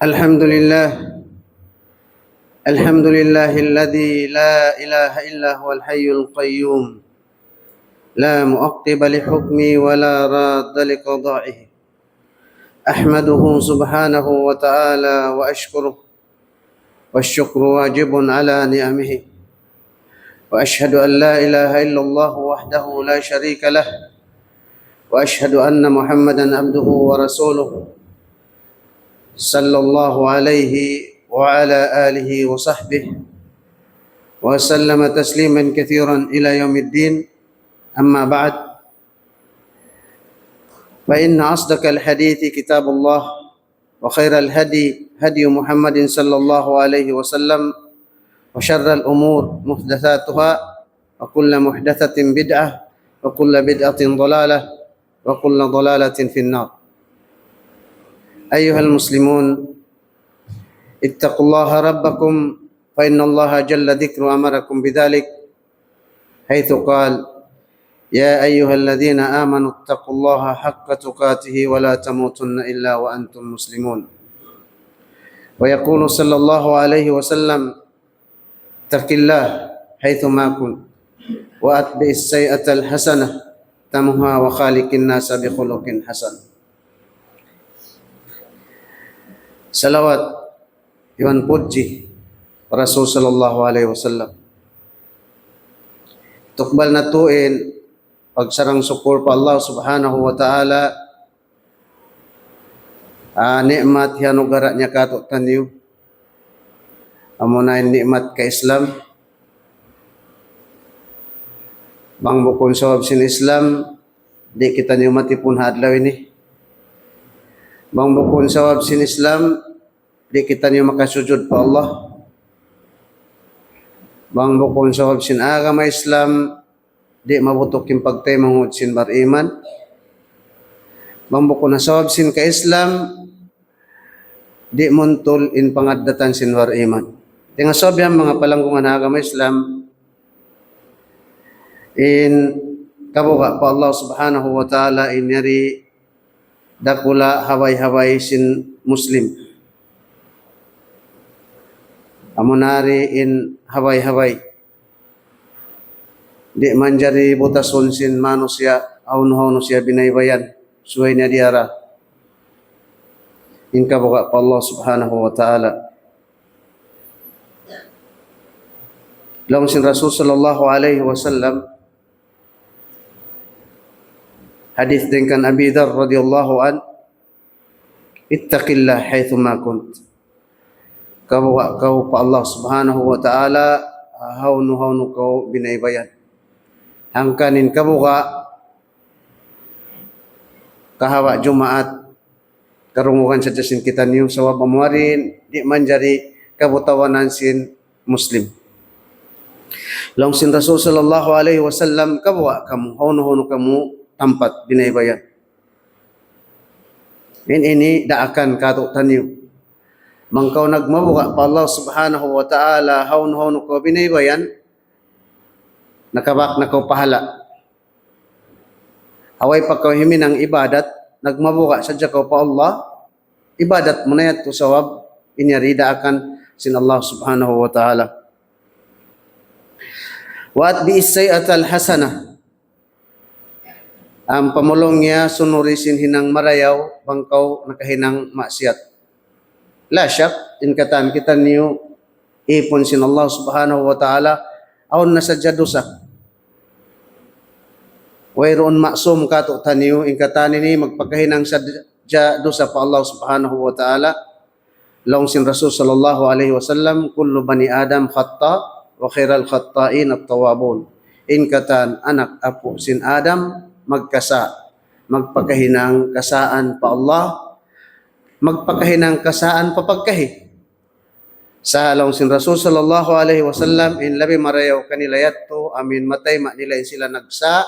الحمد لله الحمد لله الذي لا إله إلا هو الحي القيوم لا مؤقب لحكمه ولا راد لقضائه. أحمده سبحانه وتعالى وأشكره، والشكر واجب على نعمه، وأشهد أن لا إله إلا الله وحده لا شريك له، وأشهد أن محمدا عبده ورسوله صلى الله عليه وعلى آله وصحبه وسلم تسليما كثيرا إلى يوم الدين. أما بعد، فإن أصدق الحديث كتاب الله، وخير الهدي هدي محمد صلى الله عليه وسلم، وشر الأمور محدثاتها، وكل محدثة بدعة، وكل بدعة ضلالة، وكل ضلالة في النار. أيها المسلمون، اتقوا الله ربكم، فإن الله جل ذكره أمركم بذلك، حيث قال: يا أيها الذين آمنوا اتقوا الله حق تقاته ولا تموتن إلا وأنتم مسلمون. ويقول صلى الله عليه وسلم: اتق الله حيثما كنت، وأتبع السيئة الحسنة تمحها، وخالق الناس بخلق حسن. Salawat Iwan puji Rasul sallallahu alaihi wasallam. Tukbal natuin pagsarang syukur pa Allah subhanahu wa ta'ala nikmat yanugara niya kato tanyo. Amunain nikmat ka Islam. Bang bukon sawab sin Islam, di kita niyo matipun hadlaw ini. Bang bukon sawab sin Islam, di kita niyo makasujud pa Allah. Bang bukon sawab sin agama Islam, di mabutok yung pagtay mangud sin bariman. Bang bukon na sawab sin ka Islam, di muntol in pangadatan sin bariman. Tinga sawab yan mga palanggungan agama Islam, in kabuka pa Allah subhanahu wa ta'ala inyari dakula haway-haway sin Muslim. Amunari in haway-haway. Di manjari butason sin manusia, aun siya binaybayan, suway niya diara. In kabuka pa Allah subhanahu wa ta'ala. Lawan sin Rasul sallallahu alaihi wasallam, hadis dengan Abi Dzar radhiyallahu an, ittaqillah haitsuma kunt. Kau pa Allah subhanahu wa ta'ala haunu kau binaybayan. Hangkanin kabuka kahawa Jumaat karungukan sa jasin kita niyo sawab amuarin di manjari kabutawanan sin Muslim. Long sin Rasul sallallahu alaihi wasallam kabuka kamu haunu kamu tempat binaybayan. Ini daakan kato tanyo. Mangkaw nagmabuka pa Allah subhanahu wa ta'ala haun ko binaybayan, nakabak na ko pahala. Away pa ko himinang ibadat, nagmabuka sadya ko pa Allah, ibadat mo na yato sawab, inyari daakan sin Allah subhanahu wa ta'ala. Wa bi'is-sayyi'at al-hasanah, ang pamulong niya sunurisin hinang marayaw, bangkaw nakahinang maksiat. La syak, in katan kita niyo ipon sin Allah subhanahu wa ta'ala, aon nasadya dosa. Wayroon maksum kato taniyo, in katan ini magpakahinang sadya dosa pa Allah subhanahu wa ta'ala. Laong sin Rasul sallallahu alaihi wasallam, kullu bani Adam khatta, wa khairal khatta'in at-tawabun. In katan anak apo sin Adam magkasa, magpakahinang kasaan pa Allah, magpakahinang kasaan papagkahi. Sa halong sin Rasul sallallahu alaihi wasallam, in labi marayaw kanila yato, amin matay nila in sila nagsa,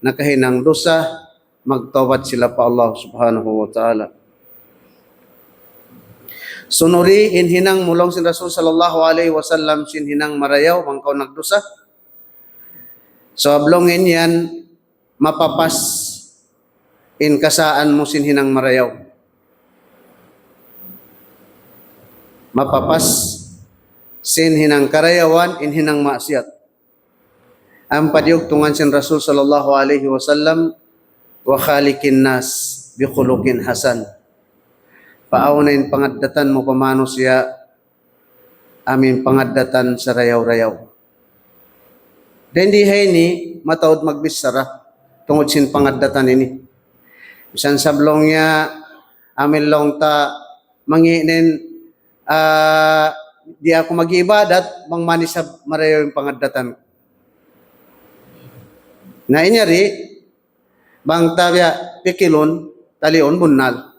nakahinang dosa, magtawad sila pa Allah subhanahu wa ta'ala. Sunuri in hinang mulong sin Rasul sallallahu alaihi wasallam sin hinang marayaw, mangkaw nagdosa. So ablongin yan, mapapas in kasaan mo sin hinang marayaw. mapapas sin hinang karayawan in hinang maksiat. Ang padiugtungan sin Rasul sallallahu alaihi wasallam, wa khaliqin nas bi khuluqin hasan. Paaunain pangaddatan mo pamano siya amin pangaddatan sa rayaw-rayaw. Dendi hayni matawad magbisara tungod sin pangaddatan ini. Bisan sablong niya amin long ta manginin di ako mag-ibadat bang manisab marayaw yung pangaddatan. Na inyari bang tabya pikilon talion bunnal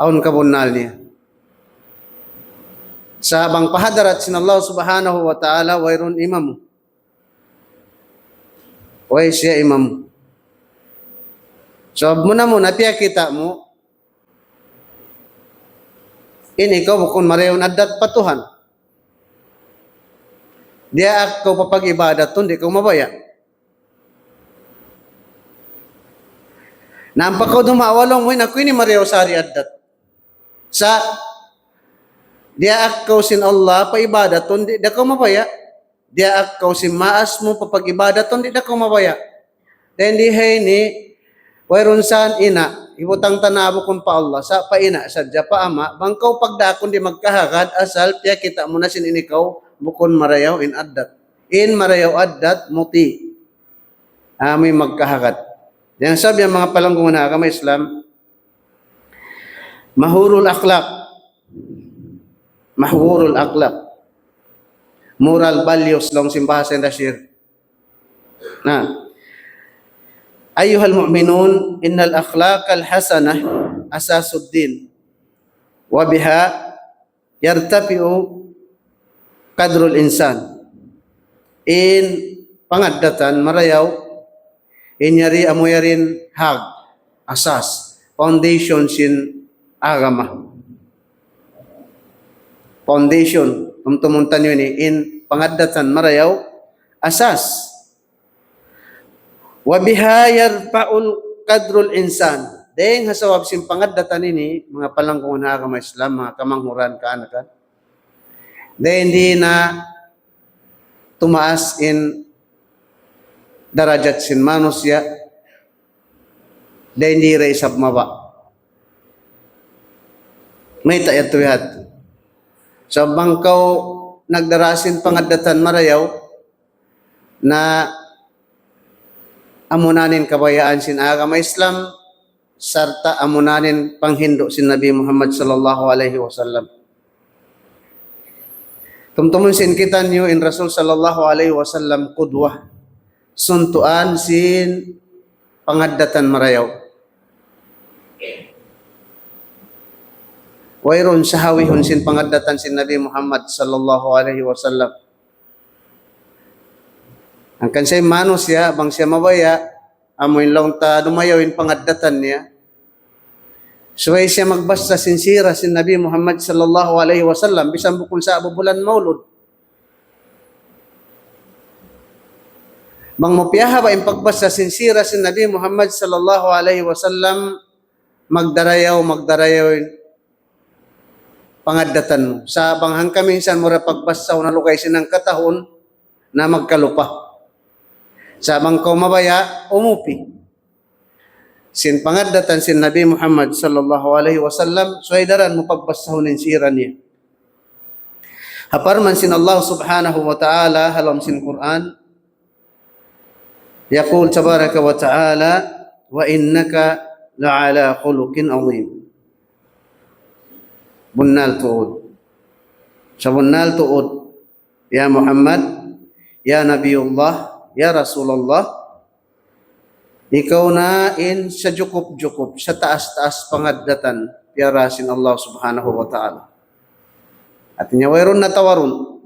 aun ka bunnal niya sa bang pahadarat sin Allah subhanahu wa ta'ala wayrun imam way siya imam so muna tiya kita mo ini ikaw kung marayon adat patuhan dia ako papag-ibadat ton di ko mabaya. Nampak ko dumawalong mo ako ini Maria Sari adat. Sa dia ako sin Allah pa ibadaton di ko mabaya. Dia ako sin maas mo papag ibadaton di ko mabaya. Then di hay ni wayron san ina ibutang tanabo kun pa Allah sa paina sadya pa ama bangkaw pagdakon di magkahagad asal piya kita mo na sin inikaw bukon marayaw in adat. In marayaw adat muti. Ami magkahagad. Yang sabi ang mga palanggungan na agama Islam, mahurul akhlak, moral values long simbahasa yang dasir. Nah, ayuhal mu'minun, innal akhlaq al-hasanah asasuddin, wa biha yartafi'u qadrul insan. In pangaddatan marayaw inyari amoyarin hag asas foundation sin agama foundation tumtumuntan yun in pangaddatan marayaw asas wa biha yarfa'ul qadrul insan deng hasawab sin pangaddatan ini mga palangkungan na agama Islam mga kamanghuran kaanakan deng hindi na tumaas in darajat sin manusia dahil hindi reisab maba. May tayat tuwihat. So bangkaw nagdarasin pangaddatan marayaw na amunanin kabayaan sin agama Islam sarta amunanin panghindo sin Nabi Muhammad sallallahu alaihi wasallam. Tumtumun sin kita niyo in Rasul sallallahu alaihi wasallam qudwah. Suntuan sin pangaddatan marayaw. Wayron sahawihon sin pangaddatan sin Nabi Muhammad sallallahu alaihi wasallam. Ang kansay manos ya bang siya mabaya amoy long ta dumayawin pangaddatan niya. Suway siya magbasta sinsira sin Nabi Muhammad sallallahu alaihi wasallam bisan bukun sa bulan Maulud. Bang mopiyaha ba yung pagbasa sinsira sin Nabi Muhammad sallallahu alaihi wasallam magdarayaw pangaddatan mo. Sa banghang kaminsan mo ra pagbasa na lukay sinang katahon na magkalupa. Sa bangkaw mabaya umupi. Sin pangaddatan sin Nabi Muhammad sallallahu alaihi wasallam suaydaran mo pagbasahon sira niya. Haparman sin Allah subhanahu wa ta'ala halam sin Quran Yaqul tabaraka wa ta'ala wa innaka la'ala khuluqin azim. Bunnal tu'ud. Sa bunnal tu'ud. Ya Muhammad, ya Nabiullah, ya Rasulullah, ikaw na in sa jukup-jukup, sa taas-taas pangaddatan, piarasin Allah subhanahu wa ta'ala. At nyawayron na tawarun.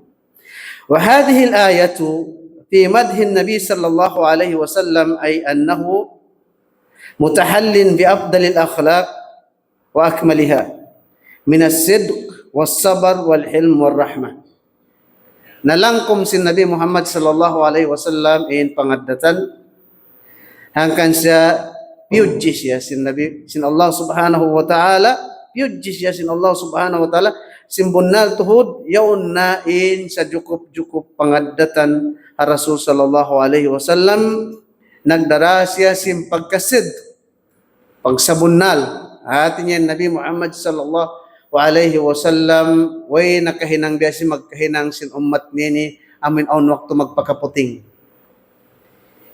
Wa hadhihi al-ayatu في مدح النبي صلى الله عليه وسلم أي أنه متحل بأفضل الأخلاق وأكملها من الصدق والصبر والحلم والرحمة. Nalangkom si Nabi Muhammad sallallahu alaihi wasallam in pangaddatan hangkan siya piyudji siya sin Allah subhanahu wa ta'ala piyudji siya sin Allah subhanahu wa ta'ala simbunal tuhod yaon nain sa jukup pangaddatan ha Rasul sallallahu alaihi wasallam nagdara siya sim pagkasid pagsabunnal atin Nabi Muhammad sallallahu alaihi wasallam way nakahinang biya si magkahinang sin ummat nini amin on waktu magpakaputing.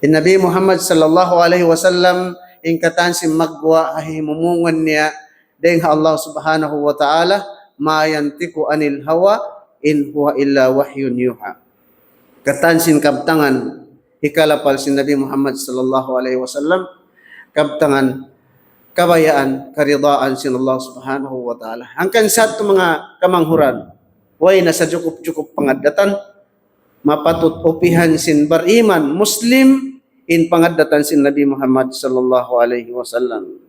Nabi Muhammad sallallahu alaihi wasallam ingkatan si magwa ahimumungan niya dahil Allah subhanahu wa ta'ala ma yantiku anil hawa in huwa illa wahyun yuha. Katan sin kabtangan hikalapal si Nabi Muhammad sallallahu alaihi wasallam kabtangan kabayaan karidaan sin Allah subhanahu wa ta'ala. Angkan sa ito mga kamanghuran way nasa cukup pangaddatan mapatut upihan sin bariman Muslim in pangaddatan sin Nabi Muhammad sallallahu alaihi wasallam.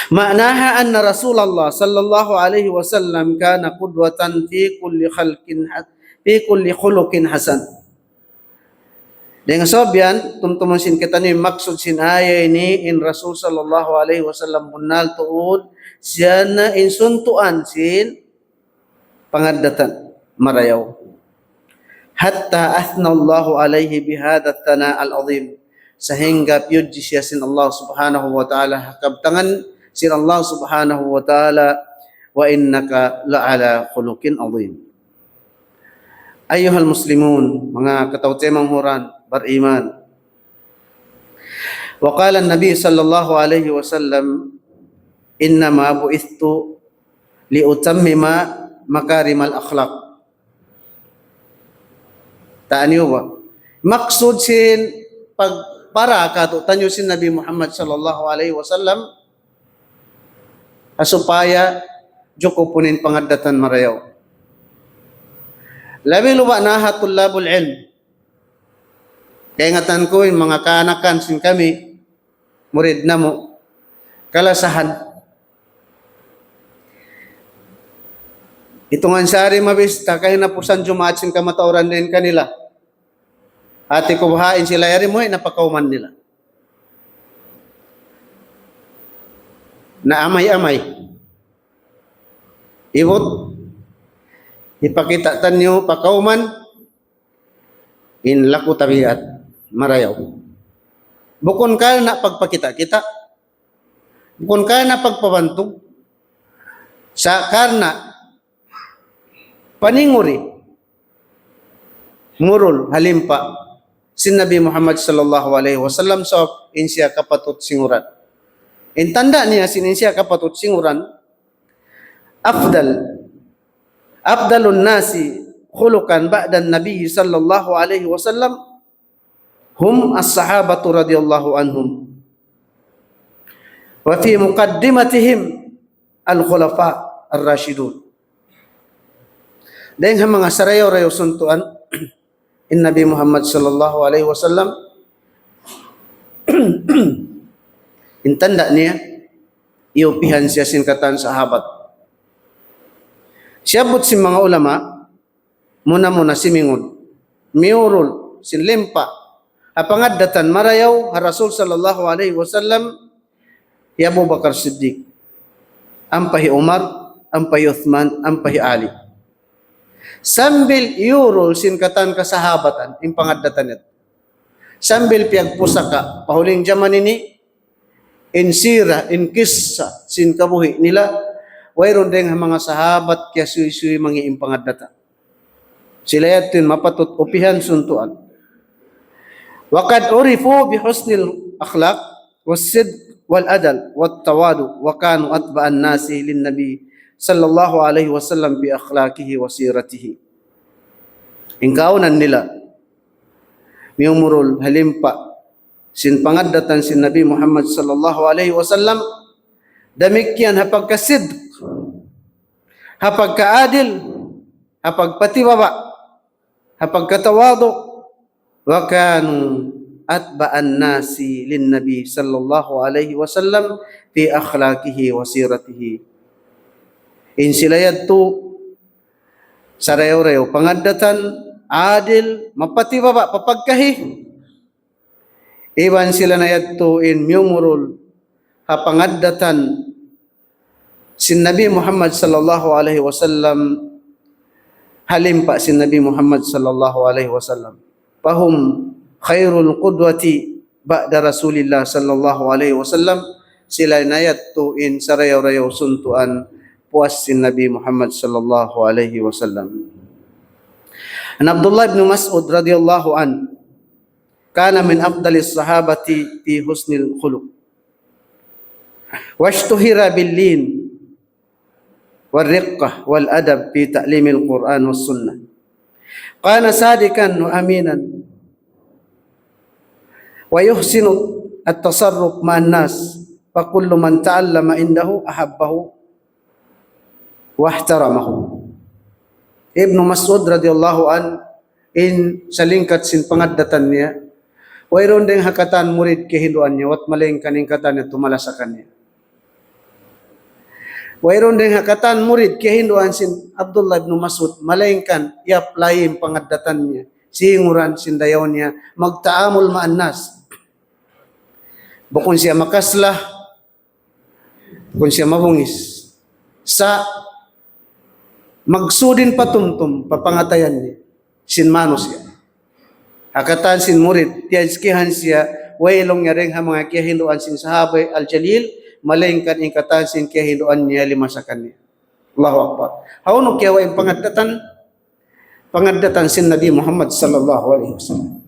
Ma'naha anna Rasulullah sallallahu alaihi wasallam kana qudwatan fi kulli khuluqin hasan. Dengan sobyan tumtumon sin kita ni maksud sin aya ini in Rasul sallallahu alaihi wasallam bunal tuud siya na in suntuan sin pangaddatan marayaw. Hatta athna Allahu alaihi bihadha thana al-azim sehingga piyudji siya sin Allah subhanahu wa ta'ala kabtangan sin Allah subhanahu wa ta'ala wa innaka la'ala khuluqin azim. Ayuhal muslimun mga katawtemang huran bariman wa qala an-nabi sallallahu alaihi wasallam innama bu'ithtu liutammima makarimal akhlaq. Taaniyo ba? Maksud sin pagpara kato tanyo sin Nabi Muhammad sallallahu alaihi wasallam asupaya joko punin pangaddatan marayaw. Labi luba na hatulabul ilm. Kaya ngatan ko yung mga kaanakan sin kami murid na mo kalasahan. Itungan sari mabista kaya na pusan jumaat sin kamatauran din kanila. Ati kubahain sila yari mo napakauman nila. Na amay-amay. Ibot ipakita tanyo pakauman in laku tabiat marayaw. Bukon ka na pagpakita kita. Bukon ka na pagpabantog sa karna paninguri murul halimpa sin Nabi Muhammad sallallahu alaihi wasallam so insya kapatut singuran. Intanda niya sin insya kapatut singuran afdalun nasi khuluqan ba'da Nabi sallallahu alaihi wasallam hum as-sahabatu radhiyallahu anhum wa fi muqaddimatihim al-khulafa ar-rashidun. Dahil mga sarayaw-rayaw suntuan in Nabi Muhammad sallallahu alaihi wasallam intanda niya iupihan siya sin katan sahabat. Siyabot si mga ulama muna si mingon miurul sin limpa apangaddatan marayaw ha Rasul sallallahu alaihi wasallam ya Abu Bakar Siddiq ampahi Umar ampahi Uthman ampahi Ali. Sambil iurol sin katan kasahabatan in pangaddatan ito. Sambil piyag pusaka pahuling jaman ini in sira in kissa sin kabuhi nila wayron deng mga sahabat kya suy-suy mangi in pangaddatan. Sila yatin mapatut upihan suntuan. Wa qad urifu bi husnil akhlaq was-sidq wal adal wat tawadu wa kanu atba'an nasi lin nabi sallallahu alaihi wasallam bi akhlaqihi wa siratihi. Ingkaunan nila miumurul halimpa sin pangaddatan sin Nabi Muhammad sallallahu alaihi wasallam damikyan hapag kasid hapag kaadil hapag patibaba hapag katawadu wa kanu atba'an nasi lin Nabi sallallahu alaihi wasallam fi akhlaqihi wa siratihi. In sila yadto sarayaw-rayaw pangaddatan adil mapatibaba papagkahi iban sila na yadto in mumurul ha pangaddatan sin Nabi Muhammad sallallahu alaihi wasallam halim pa sin Nabi Muhammad sallallahu alaihi wasallam. Fahum khairul qudwati ba'da Rasulillah sallallahu alaihi wasallam. Sila nayat tuin sarayaw-rayaw suntuan puas sin Nabi Muhammad sallallahu alaihi wasallam. An Abdullah ibn Mas'ud radhiyallahu an kana min afdalis sahabati fi husnil khuluq. Washtuhira bil lin والرقة والأدب في تعليم القرآن والسنة. كان صادقا وأمينا ويحسن التصرف مع الناس فكل من تعلم عنده أحبه واحترمه. Ibnu Mas'ud radhiyallahu an in salingkat sin pangaddatan niya wayron ding hakatan murid kehinduan niya wat maling kaningkatan niya tumalasakan niya. Wayron ding hakatan murid kehinduan sin Abdullah ibn Mas'ud malaingkan yap lain pangaddatan niya singuran sin dayaw niya magtaamul ma'an nas. Bukun siya makaslah, bukun siya mabungis sa magsudin patumtum papangatayan niya sin manos siya. Hakatan sin murid tiyaskihan siya waylong nga ring ha mga kehinduan sin sahabay al-jalil malingkan ingkatan sin kehinduan niya lima sa kanya. Allahu Akbar. Hauno kaya wa pangaddatan sin Nabi Muhammad sallallahu alaihi wasallam.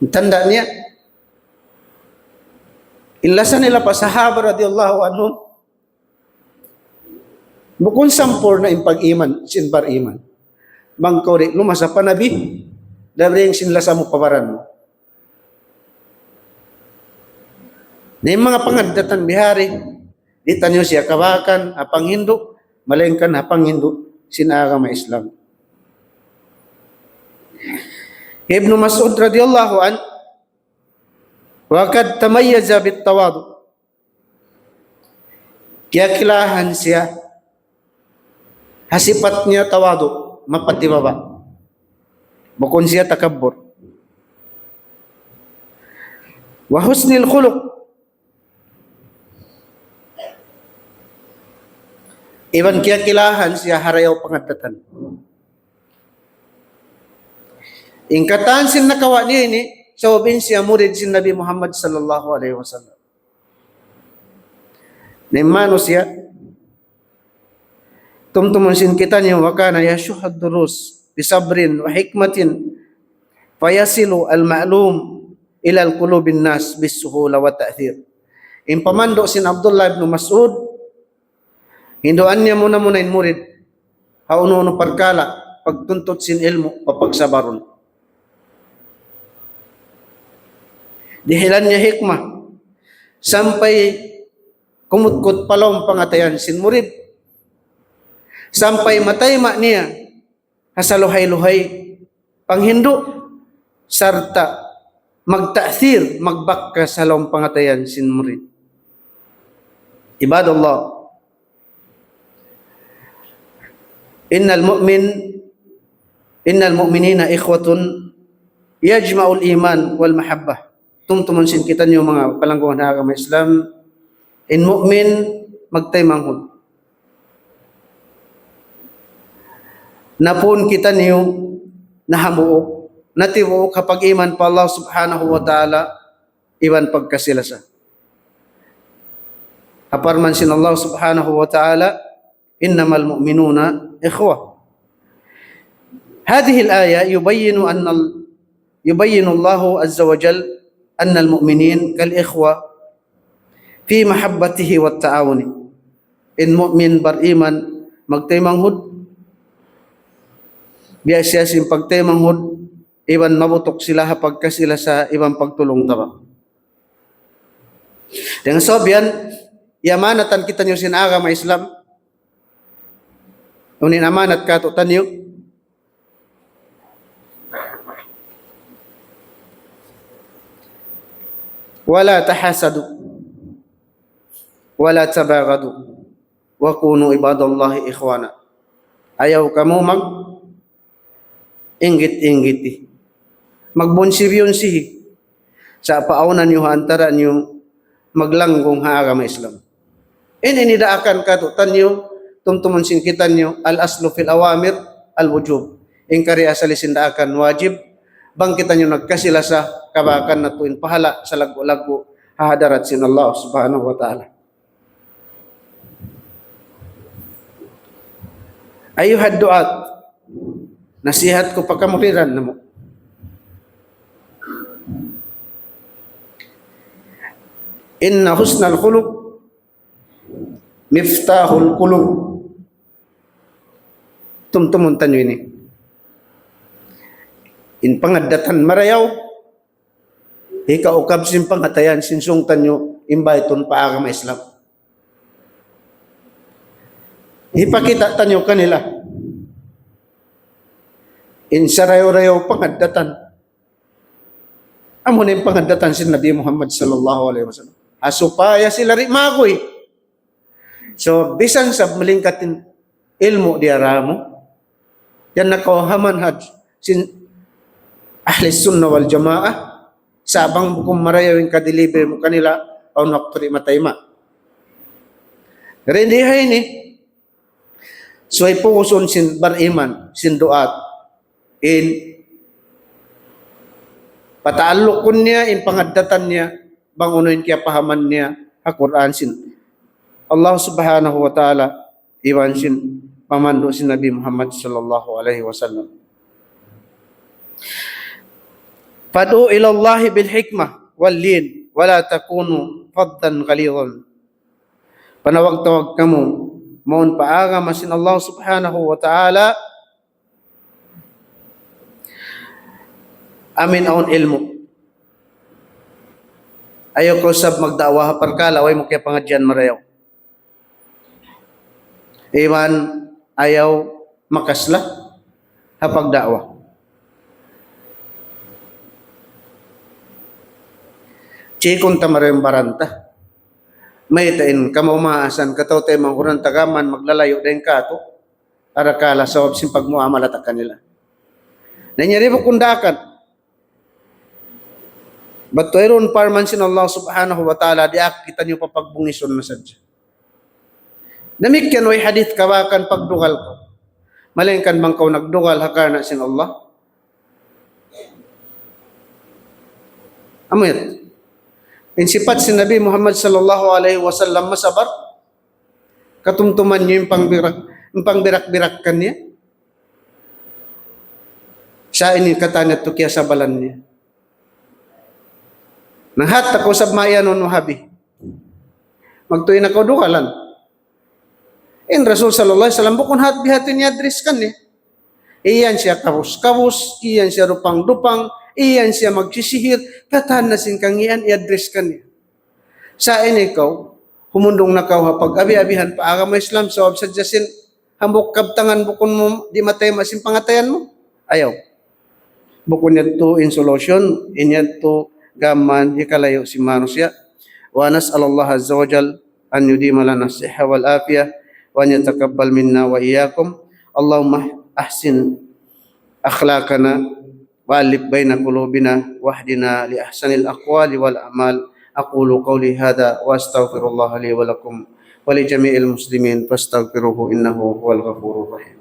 Tanda niya inlasan nila pa sahaba radhiyallahu anhum bukun sampur na impag-iman sin bar-iman. Mangkori lumasa pa nabi dabring sinlasa mo pabaran mo. Na yung mga pangaddatan bihari, di tanyo siya kawakan, apang Hindu, malengkan apang Hindu, sinaga may Islam. Ibnu Mas'ud radhiyallahu an, wakad tamayyaza bit tawadu. Kaya kilahan siya, hasipat niya tawadu, mapatibaba. Bukun siya takabbur. Wa husnil khuluq. Iban kilahan siya harayaw pangaddatan. Ingkatan sin nakawa niya ini, sawabin siya murid sin Nabi Muhammad sallallahu alaihi wasallam. Nimano siya, tumtumun sin kita niya wakana yashuhad durus bisabrin wa hikmatin fayasilu al-ma'lum ila al-qulubin nas bisuhula wa ta'thir. Impamando sin Abdullah ibn Mas'ud hinduan niya muna in murid hauno pagkala pagtuntot sin ilmu papagsabaron. Dihilan niya hikmah sampay kumutkot palong pangatayan sin murid sampay matayma niya hasaluhay-luhay panghindu sarta magta'thir magbakka sa long pangatayan sin murid. Ibadallah, innal mu'minina ikhwatun yajma'ul iman wal mahabbah. Tumtuman sin kita niyo mga palangguhan na agama Islam, in mu'min magtaymanghod. Napun kita niyo nahamuok, natibuok kapag iman pa Allah subhanahu wa ta'ala, iwan pagkasilasa. Aparman sin Allah subhanahu wa ta'ala, innamal mu'minuna ikhwah. هذه الآية يبين الله عز وجل أن المؤمنين كالإخوة في محبته والتعاون. إن مؤمن beriman magtaymanghod biasa sin pagtaymanghod iban mabutok sila pagkasila sa ibang pagtulong taba. Dengan sebab yan yamanatan kita nyo sin agama Islam unin amanat ka to tanyo wala tahasadu wala tabaghadu wa kunu ibadallahi ikhwana. Ayaw kamo mag inggit-inggiti, magbonsibyon-sihi sa paaunan nyo antara nyo maglanggong ha agama Islam. inidaakan ka to tanyo tumtuman singkitan nyo al-aslu fil awamir al-wujub. Ingkari asalisin daakan wajib bang kita nyo nagkasila sa kabakan na tuin pahala sa lagu-lagu hahadarat sin Allah subhanahu wa ta'ala. Ayuhad du'at, nasihat ko pagkamuliran na mo. Inna husnal khuluq miftahul qulub. Tumtumun tanyo ini. In pangadatan marayaw, ikaukab sin pangatayan sinsung tanyo imbayton paagama Islam. Ipakita tanyo kanila. In sarayo-rayo pangadatan. Amo na yung pangadatan si Nabi Muhammad sallallahu alaihi wasallam. Asupaya sila rin magoy. So, bisan sa malingkatin ilmu diara mo, yan nakawahaman had sin ahli sunnah wal jamaah, sabang kung marayawin kadeliver mo kanila, o nakpuri matayma. Rindihay ni, so ay puuson sin bariman, sin duat, in pataalukon niya, in pangadatan niya, bangunin kaya pahaman niya, Al-Quran sin Allah subhanahu wa ta'ala, iwan sin pamando sin Nabi Muhammad sallallahu alaihi wasallam. Fad'u ila Allah bil hikmah wal lin wala takunu faddan ghalidhan. Panawag-tawag kamo maun paaga masin Allah subhanahu wa ta'ala amin aun ilmu. Ayaw ko sab magdawa parkala way mo kaya pangadyan marayaw. Iman ayaw makasla hapag dawa. Chikon tamarayong baranta. May tain kamamaasan kataw tayo mangurang tagaman maglalayo din ka to para kala sa wabsin pagmuamalat kanila. Nanyari mo kundakan. But to iron parman sin Allah subhanahu wa ta'ala diak kita nyo papagbungison na sadya. Namikyan way hadith kawakan pagdugal ko. Malingkan bang kau nagdugal hakana sin Allah? Amit. Insifat si Nabi Muhammad sallallahu alaihi wasallam masabar. Katumtuman niyo yung pangbirak-birak niya. Siya ini katanya to kaya sa balan niya. Nahat ako sab mayan no habi. Magtuin ako dukalan. In Rasul sallallahu alaihi wasallam bukon hat bihatin niya address kan niya. Iyan siya kabus-kabus, iyan siya rupang-dupang, iyan siya magsisihir, katahan na singkang iyan, i-address ka niya. Sa ikaw, humundong na kau hapag abi-abihan pa agama Islam, so absadyasin, hambok kabtangan bukon mo, di matay masin pangatayan mo. Ayaw. Bukon niya to in solution, inya to gaman, hikalayo si manusia. Wa nas'alallah azza wa jal, an yudima lana siha wal afiyah, wa an yatakabbal minna wa iyakum. Allahumma ahsin akhlaqana wa'alif baina qulubina wahdina li ahsanil aqwali wal a'mal. Aqulu qawli hadha wa astaghfirullah li wa lakum wa li jami'il muslimin fastaghfiruhu innahu huwal ghafurur rahim.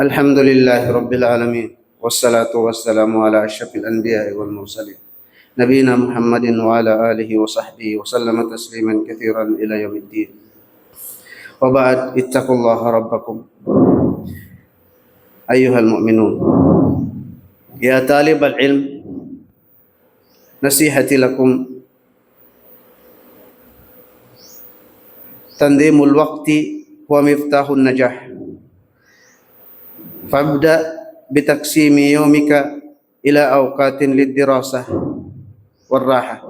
Alhamdulillah Rabbil Alamin. Wassalatu wassalamu ala asyrafil anbiya'i wal mursalin. Nabiyina Muhammadin wa ala alihi wa sahbihi wa sallama tasliman kathiran ila yaumiddin. Wa ba'd, ittaqullaha rabbakum. Ayyuhal mu'minun. Ya talibal ilm, nasihati lakum tandimul waqti huwa miftahun najah. Fabda bitaksimi yawmika ila awqatin lid-dirasah war-raha.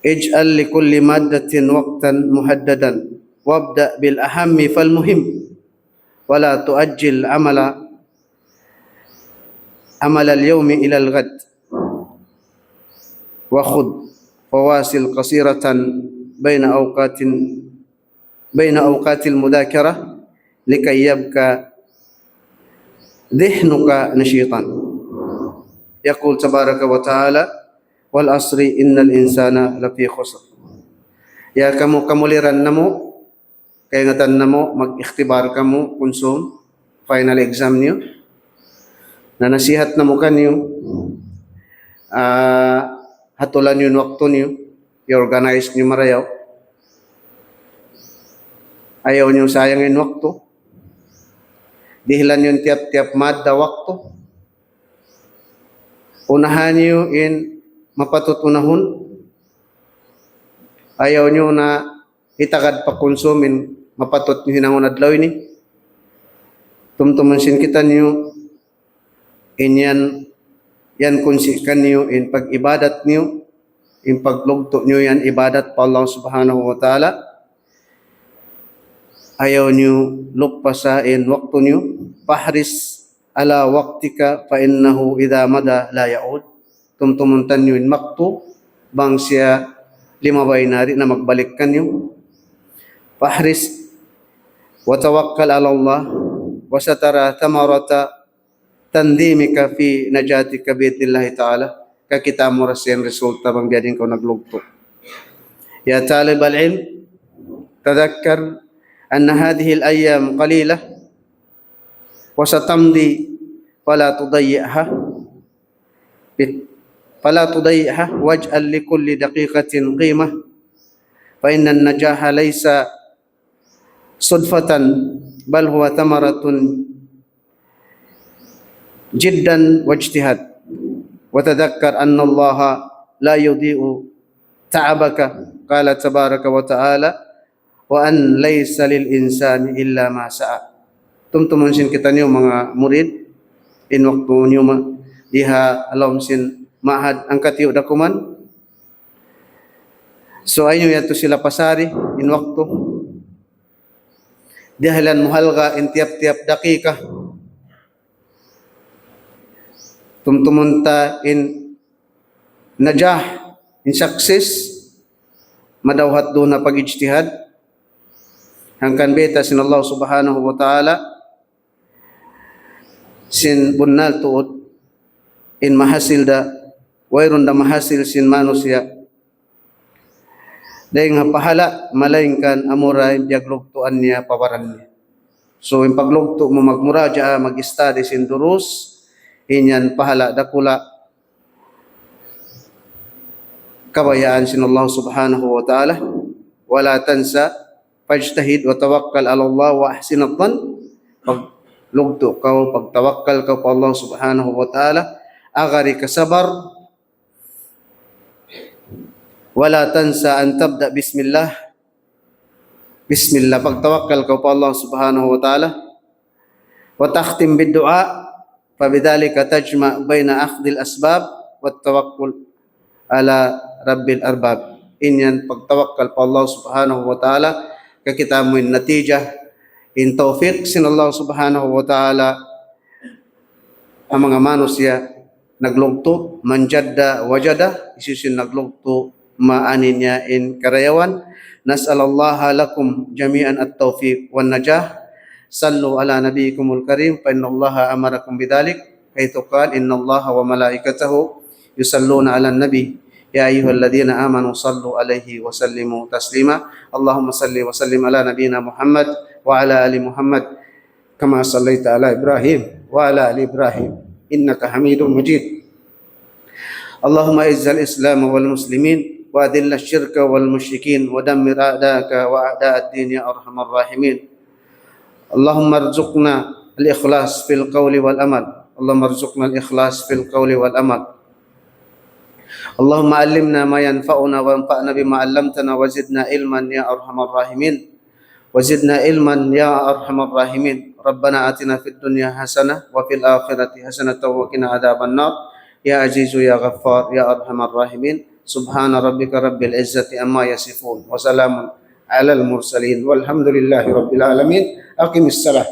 Ij'al li kulli maddatin waqtan muhaddadan wabda bil ahammi fal muhim wa la tu'ajjil amala al-yawmi ila al-ghad wa khudh فواصل قصيرة بين أوقات المذاكرة لكي يبقى ذهنك نشيطا. يقول تبارك وتعالى والعصر إن الإنسان لفي خسر. Ya kamu kamuliran namo, kaingatan namo, mag-ikhtibar kamu, konsum, final exam niyo, na nasihat namo kanyo, hatulan yun waktu niyo, i-organize niyo marayaw, ayaw niyo sayangin waktu, dihilan yun tiap-tiap madda waktu, unahan niyo in mapatutunahon, ayaw niyo na itagad pa konsumin, mapatot niyo hinangon adlaw ini, tumtumansin kita niyo, yan kunsikan niyo in pag-ibadat niyo, in paglugto niyo yan ibadat pa Allah subhanahu wa ta'ala, ayaw niyo lukpasain waktu niyo, pahris ala waktika fa innahu idha mada la ya'ud, tumtumuntan niyo in makto, bang siya limabay nari na magbalik kanyo. Fahris wa tawakkal ala Allah wa satara thamarata tandimika fi najatika biidhnillahi ta'ala, kakita mo rasin resulta bang biadin ko naglugto. Ya talib al-ilm, tadhakkar anna hadhihi al-ayyam qalilah wa satamdi fala tudayyi'ha waj'al likulli daqiqatin qimah fa inna an-najaha laysa sudfatan bal huwa thamaratun jiddan wajtihad wa tadhakkar anna Allah la yudhi'u ta'abaka qala tabaraka wa ta'ala wa an laysa lil insani illa ma sa'a. Tumtumunsin kita niyo mga murid in waktu niyo diha alomsin mahad angkat yuk dakuman. So ayun yato sila pasari in waktu. Dahilan muhalga in tiap-tiap dakika. Tumtumunta in najah, in success, madawhat doon na pag-ijtihad. Hangkan beta sin Allah subhanahu wa ta'ala sin bunnal tuod in mahasil da wairun da mahasil sin manusia dahil nga pahala malaingkan amuray diaglugtuan niya pawaran niya. So yung paglugto mo magmuraja mag-study sin durus inyan pahala dakula kabayaan sin Allah subhanahu wa ta'ala. Wala tansa fajtahid wa tawakkal ala Allah wa ahsin adh-dhann. Paglugto ka pagtawakkal ka pa Allah subhanahu wa ta'ala, agari ka sabar. Wala tansa an tabda bismillah. Bismillah, pagtawakkal ka pa Allah subhanahu wa ta'ala. Wa takhtim bid-du'a, fabidhalika tajma' baina akhdhil asbab wa tawakkul ala rabbil arbab. Inyan pagtawakkal pa Allah subhanahu wa ta'ala, kakita mo in natijah, in tawfiq sin Allah subhanahu wa ta'ala, ang mga manusia naglugto, manjadda wajada, isusin naglugto, maanin niya in karayawan. Nas'alallaha lakum jami'an at-tawfiq wan najah. Sallu ala nabiyikumul karim fa innallaha amarakum bidhalik haythu qala innallaha wa malaikatahu yusalluna ala nabi ya ayyuhalladhina amanu sallu alaihi wa sallimu taslima. Allahumma salli wa sallim ala nabiyyina Muhammad wa ala ali Muhammad kama sallaita ala Ibrahim wa ala ali Ibrahim innaka Hamidum Majid. Allahumma izzal Islam wal muslimin wa adhill asy-syirka wal musyrikin wa dammir a'daaka wa a'da' ad-din ya arhamar rahimin. Allahumma arzuqna al-ikhlas fil qawli wal amal. Allahumma arzuqna al-ikhlas fil qawli wal amal. Allahumma allimna ma yanfa'una wa anfa'na bima 'allamtana wa zidna ilman ya arhamar rahimin. وزدنا علما يا أرحم الراحمين. ربنا آتنا في الدنيا حسنة وفي الآخرة حسنة وقنا عذاب النار يا عزيز يا غفار يا أرحم الراحمين. سبحان ربك رب العزة عما يصفون وسلام على المرسلين والحمد لله رب العالمين. أقم الصلاة.